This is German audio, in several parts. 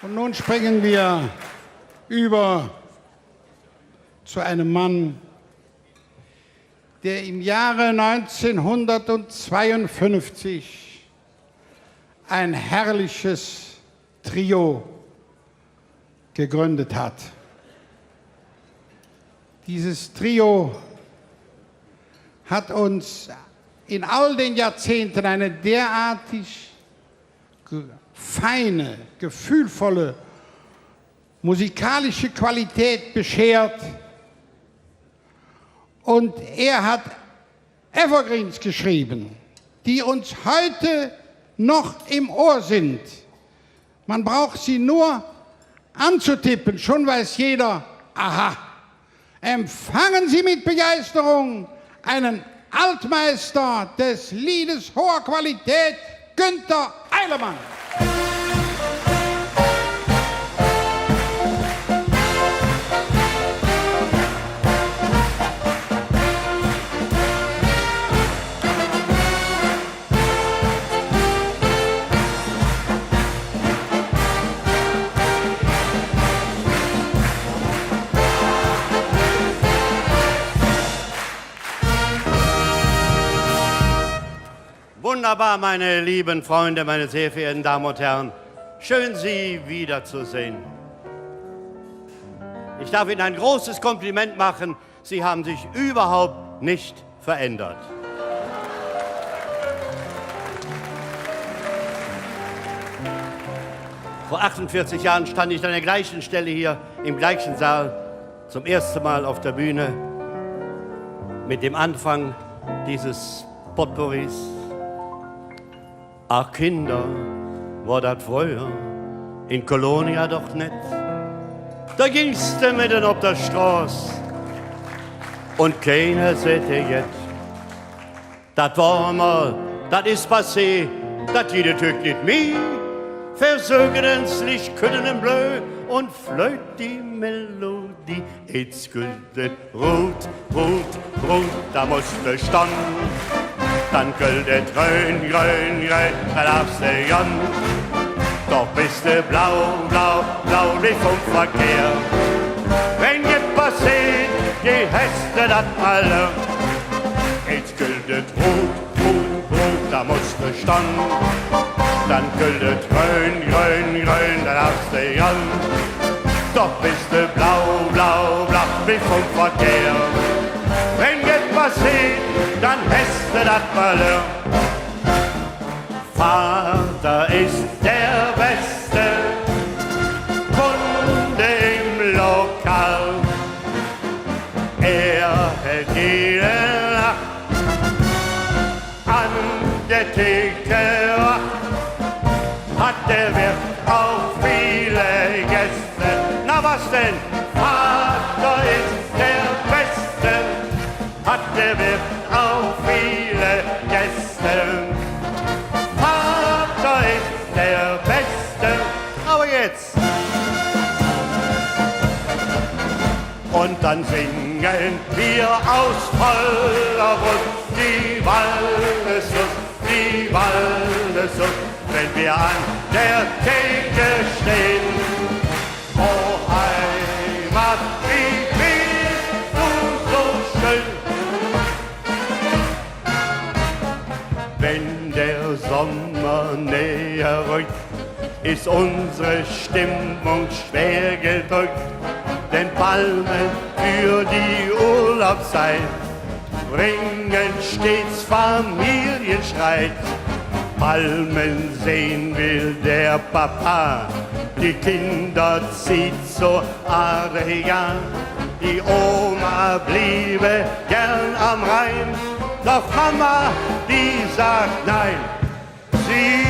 Und nun springen wir über zu einem Mann, der im Jahre 1952 ein herrliches Trio gegründet hat. Dieses Trio hat uns in all den Jahrzehnten eine derartig feine, gefühlvolle musikalische Qualität beschert. Und er hat Evergreens geschrieben, die uns heute noch im Ohr sind. Man braucht sie nur anzutippen, schon weiß jeder, aha. Empfangen Sie mit Begeisterung einen Altmeister des Liedes hoher Qualität, Günter Eilemann. Wunderbar, meine lieben Freunde, meine sehr verehrten Damen und Herren. Schön, Sie wiederzusehen. Ich darf Ihnen ein großes Kompliment machen. Sie haben sich überhaupt nicht verändert. Vor 48 Jahren stand ich an der gleichen Stelle hier, im gleichen Saal, zum ersten Mal auf der Bühne, mit dem Anfang dieses Potpourris. Ach Kinder, war dat früher in Kolonia doch nett. Da gingst du mitten auf der Straße und keiner sehte jetzt. Dat war mal, dat ist passé, dat jede Tück nicht mehr. Versögen ins Licht, können im Bleu und flöt die Melodie. Jetzt gültet rot, rot, rot, da musst du stand. Dann gültet grün, grün, grün, da darfst du jan. Doch bist du blau, blau, blau, wie vom Verkehr. Wenn jetzt passiert, je hast du das alle. Jetzt gültet rot, rot, rot, da musst du stand. Dann gültet grün, grün, grün, da darfst du jan. Doch bist du blau, blau, blau, wie vom Verkehr. Wenn jetzt passiert, dann hast du das Malheur. Vater ist der beste Kunde im Lokal. Er hält jede Nacht an der Theke Wacht. Hat der Wirt auch viele Gäste. Na was denn? Vater ist der Beste. Hat der Wirt auch viele Gäste. Vater ist der Beste. Aber jetzt. Und dann singen wir aus voller Brust die Waldeshust, die Waldeshust, wenn wir an der Theke stehen. Oh Heimat, wie bist du so schön. Wenn der Sommer näher rückt, ist unsere Stimmung schwer gedrückt. Denn Palmen für die Urlaubszeit bringen stets Familienstreit. Palmen sehen will der Papa, die Kinder zieht zur Adria. Die Oma bliebe gern am Rhein, doch Mama, die sagt nein. Sie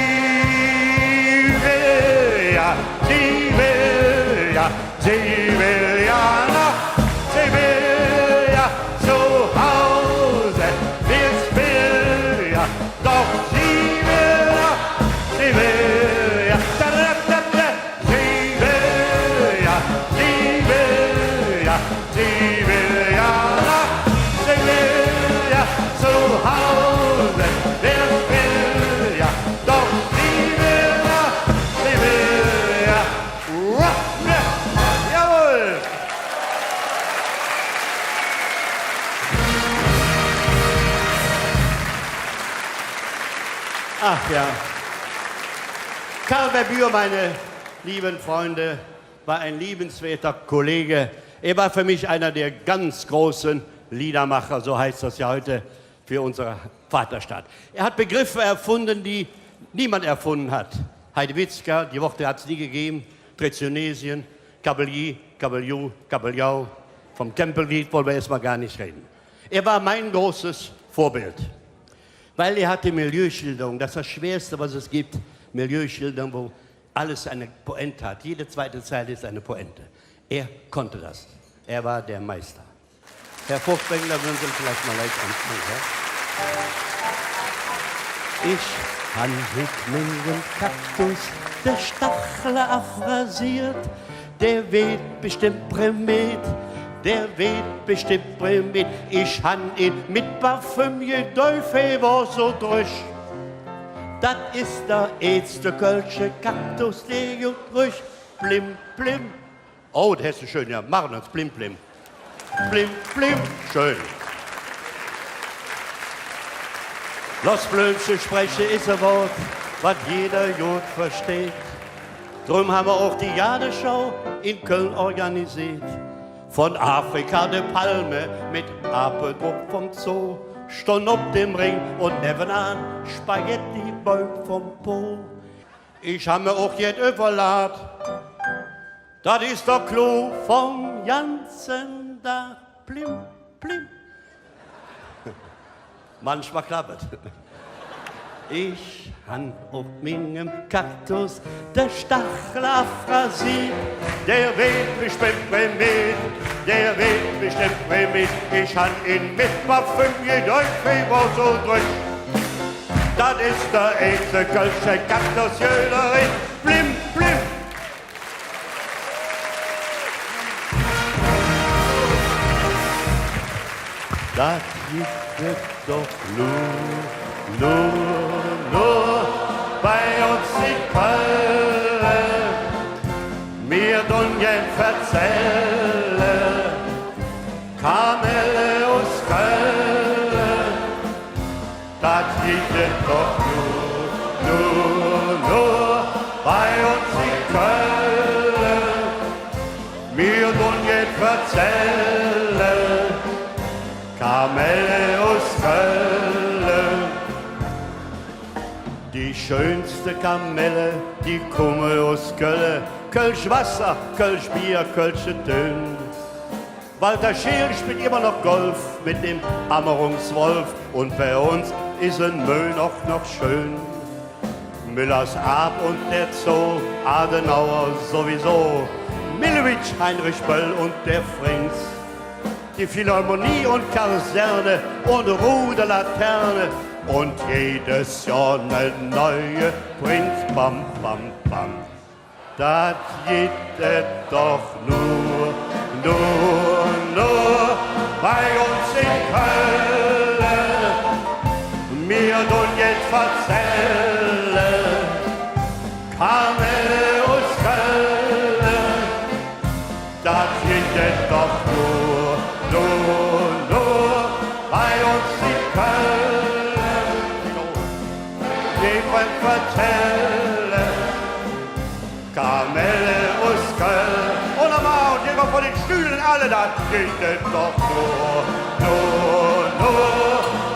will ja, sie will ja, sie will ja noch, sie will ja zu Hause, wir's will ja, doch sie will ja, sie will ja, da, da, da, da. Sie will ja, sie will ja, sie will ja noch, sie will ja zu Hause, wir's will ja, doch sie will ja, sie will ja. Ja. Karl Berbür, meine lieben Freunde, war ein liebenswerter Kollege. Er war für mich einer der ganz großen Liedermacher, so heißt das ja heute für unsere Vaterstadt. Er hat Begriffe erfunden, die niemand erfunden hat. Heidewitzka, die Worte hat es nie gegeben, Tretionesien, Kabeljau, Kabeljau, Kabeljau. Vom Tempellied wollen wir erstmal gar nicht reden. Er war mein großes Vorbild, weil er hatte Milieuschilderung, das ist das Schwerste, was es gibt, Milieuschilderung, wo alles eine Pointe hat. Jede zweite Zeile ist eine Pointe. Er konnte das. Er war der Meister. Herr Furchtwängler, würden Sie vielleicht mal leicht anfangen. Ich han mit meinem Kaktus der Stachel abrasiert, der weht bestimmt Primet, der weht bestimmt Primet. Ich han ihn mit Parfüm gedäufe, war so durch. Das ist der ätzte Kölsche Kaktus, der gut ruhig. Blim, blim. Oh, das ist schön, ja. Machen wir uns. Blim, blim. Blim, blim. Schön. Los Blümchen spreche ist ein Wort, was jeder gut versteht. Drum haben wir auch die Jadeschau in Köln organisiert. Von Afrika de Palme mit Apeldruck vom Zoo. Stund auf dem Ring und nebenan Spaghetti-Bäum vom Po. Ich habe mir auch jetzt überladen, das ist der Clou vom ganzen Tag. Blim, blim. Manchmal klappt. Ich han auf meinem Kaktus der Stachel abrasiert, der weht bestimmt mit, der weht bestimmt mit. Ich han ihn mit Parfüm gedäuft, war so durch. Das ist der echte Kölsche Kaktus, Jölerin, blim, blim. Das gibt es doch nur bei uns in Köln. Mir Dunjen verzählen, Kamelle aus Köln. Das gibt es doch nur bei uns in Köln. Mir Dunjen verzählen, Kamelle aus Köln. Die schönste Kamelle, die komme aus Köln. Kölsch Wasser, Kölsch Bier, Kölsche Tön. Walter Scheel spielt immer noch Golf mit dem Ammerungswolf. Und bei uns ist ein Möhn auch noch schön. Müllers Ab und der Zoo, Adenauer sowieso. Millewitsch, Heinrich Böll und der Frings. Die Philharmonie und Kaserne und Ruderlaterne und jedes Jahr ne neue Prinz, bam, bam, bam. Das geht es doch nur bei uns in Köln. Mir nun jetzt verzählen, Kamelle aus Köln. Das geht es doch nur bei uns in Köln. Jemand verzählen, Kamelle aus Köln. Und nochmal, und jemand von den Stühlen, alle, das geht es doch nur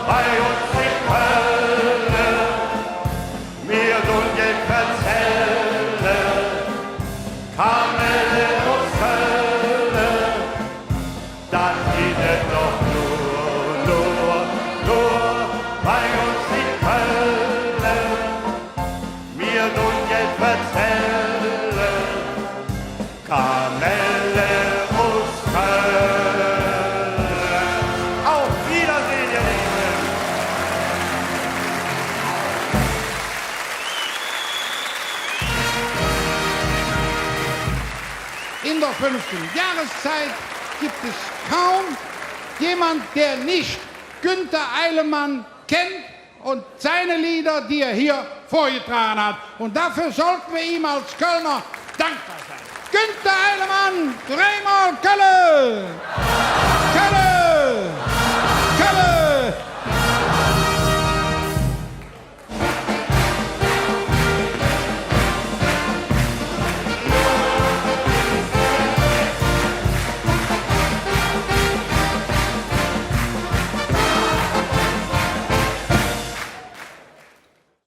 bei uns in Köln. Mir nun jetzt verzählen, Kamelle aus Köln. Das geht es doch nur bei uns in Köln. Mir nun jetzt verzählen, Kamelle aus Köln. Auf Wiedersehen, ihr Lieben. In der 5. Jahreszeit gibt es kaum jemand, der nicht Günther Eilemann kennt und seine Lieder, die er hier vorgetragen hat. Und dafür sollten wir ihm als Kölner dankbar sein. Günther Eilemann, dreimal Köln!